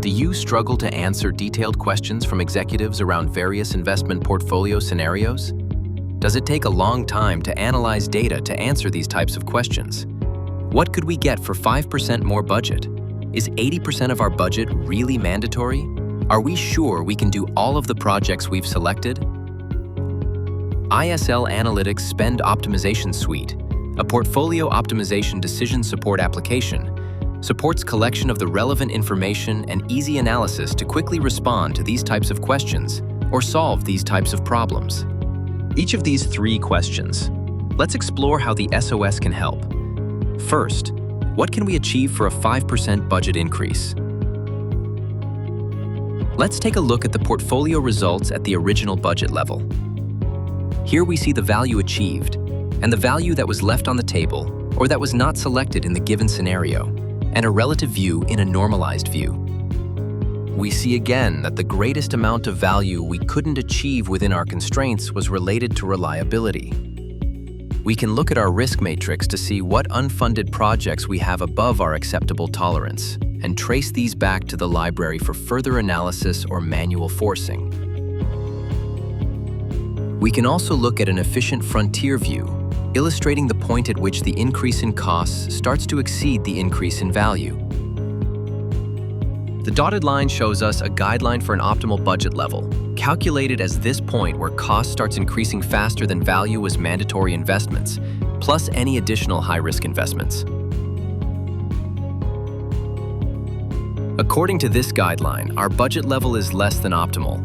Do you struggle to answer detailed questions from executives around various investment portfolio scenarios? Does it take a long time to analyze data to answer these types of questions? What could we get for 5% more budget? Is 80% of our budget really mandatory? Are we sure we can do all of the projects we've selected? ISL Analytics Spend Optimization Suite, a portfolio optimization decision support application, supports collection of the relevant information and easy analysis to quickly respond to these types of questions or solve these types of problems. Each of these 3 questions. Let's explore how the SOS can help. First, what can we achieve for a 5% budget increase? Let's take a look at the portfolio results at the original budget level. Here we see the value achieved and the value that was left on the table or that was not selected in the given scenario, and a relative view in a normalized view. We see again that the greatest amount of value we couldn't achieve within our constraints was related to reliability. We can look at our risk matrix to see what unfunded projects we have above our acceptable tolerance and trace these back to the library for further analysis or manual forcing. We can also look at an efficient frontier view, illustrating the point at which the increase in costs starts to exceed the increase in value. The dotted line shows us a guideline for an optimal budget level, calculated as this point where cost starts increasing faster than value as mandatory investments, plus any additional high-risk investments. According to this guideline, our budget level is less than optimal.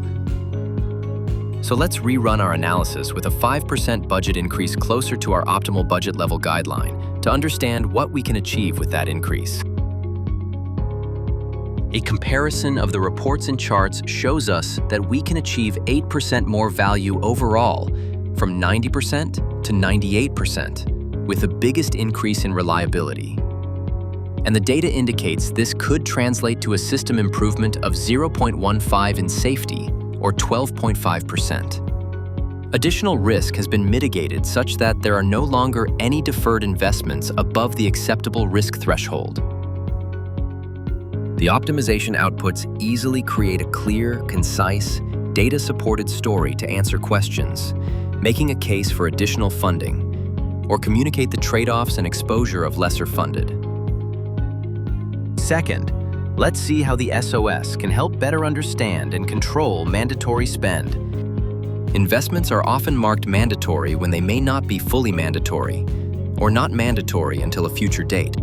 So let's rerun our analysis with a 5% budget increase closer to our optimal budget level guideline to understand what we can achieve with that increase. A comparison of the reports and charts shows us that we can achieve 8% more value overall, from 90% to 98%, with the biggest increase in reliability. And the data indicates this could translate to a system improvement of 0.15 in safety, or 12.5%. Additional risk has been mitigated such that there are no longer any deferred investments above the acceptable risk threshold. The optimization outputs easily create a clear, concise, data-supported story to answer questions, making a case for additional funding, or communicate the trade-offs and exposure of lesser funded. Second, let's see how the SOS can help better understand and control mandatory spend. Investments are often marked mandatory when they may not be fully mandatory, or not mandatory until a future date.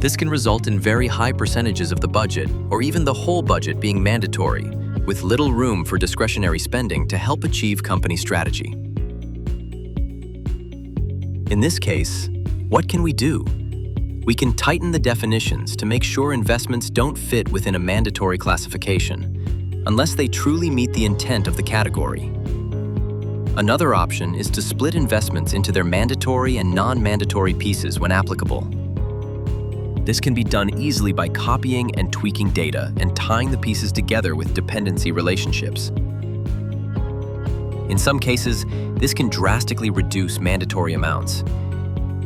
This can result in very high percentages of the budget, or even the whole budget being mandatory, with little room for discretionary spending to help achieve company strategy. In this case, what can we do? We can tighten the definitions to make sure investments don't fit within a mandatory classification, unless they truly meet the intent of the category. Another option is to split investments into their mandatory and non-mandatory pieces when applicable. This can be done easily by copying and tweaking data and tying the pieces together with dependency relationships. In some cases, this can drastically reduce mandatory amounts.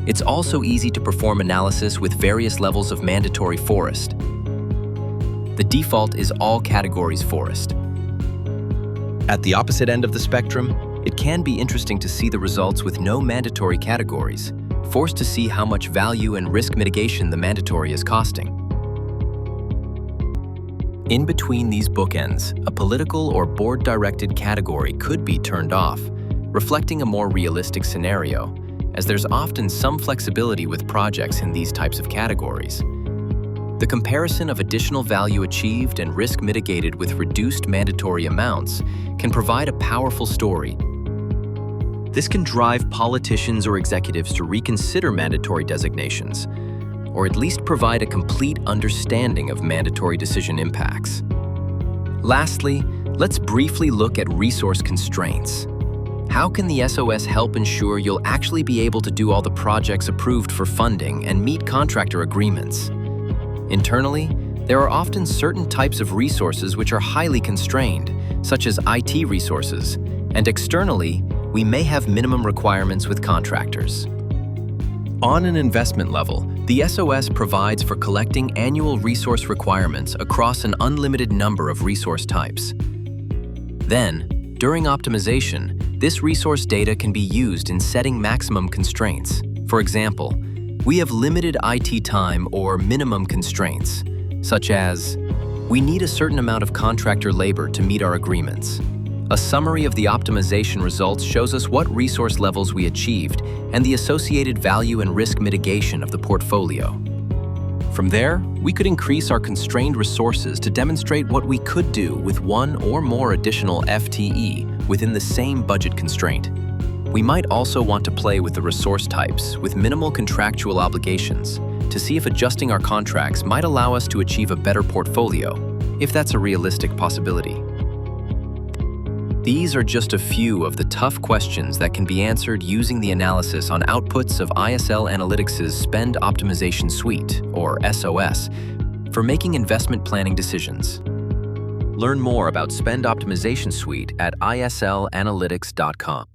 It's also easy to perform analysis with various levels of mandatory forest. The default is all categories forest. At the opposite end of the spectrum, it can be interesting to see the results with no mandatory categories, forced to see how much value and risk mitigation the mandatory is costing. In between these bookends, a political or board-directed category could be turned off, reflecting a more realistic scenario, as there's often some flexibility with projects in these types of categories. The comparison of additional value achieved and risk mitigated with reduced mandatory amounts can provide a powerful story. This can drive politicians or executives to reconsider mandatory designations, or at least provide a complete understanding of mandatory decision impacts. Lastly, let's briefly look at resource constraints. How can the SOS help ensure you'll actually be able to do all the projects approved for funding and meet contractor agreements? Internally, there are often certain types of resources which are highly constrained, such as IT resources, and externally, we may have minimum requirements with contractors. On an investment level, The SOS provides for collecting annual resource requirements across an unlimited number of resource types. Then, during optimization, this resource data can be used in setting maximum constraints. For example, we have limited IT time or minimum constraints, such as, we need a certain amount of contractor labor to meet our agreements. A summary of the optimization results shows us what resource levels we achieved and the associated value and risk mitigation of the portfolio. From there, we could increase our constrained resources to demonstrate what we could do with one or more additional FTE within the same budget constraint. We might also want to play with the resource types with minimal contractual obligations to see if adjusting our contracts might allow us to achieve a better portfolio, if that's a realistic possibility. These are just a few of the tough questions that can be answered using the analysis on outputs of ISL Analytics' Spend Optimization Suite, or SOS, for making investment planning decisions. Learn more about Spend Optimization Suite at islanalytics.com.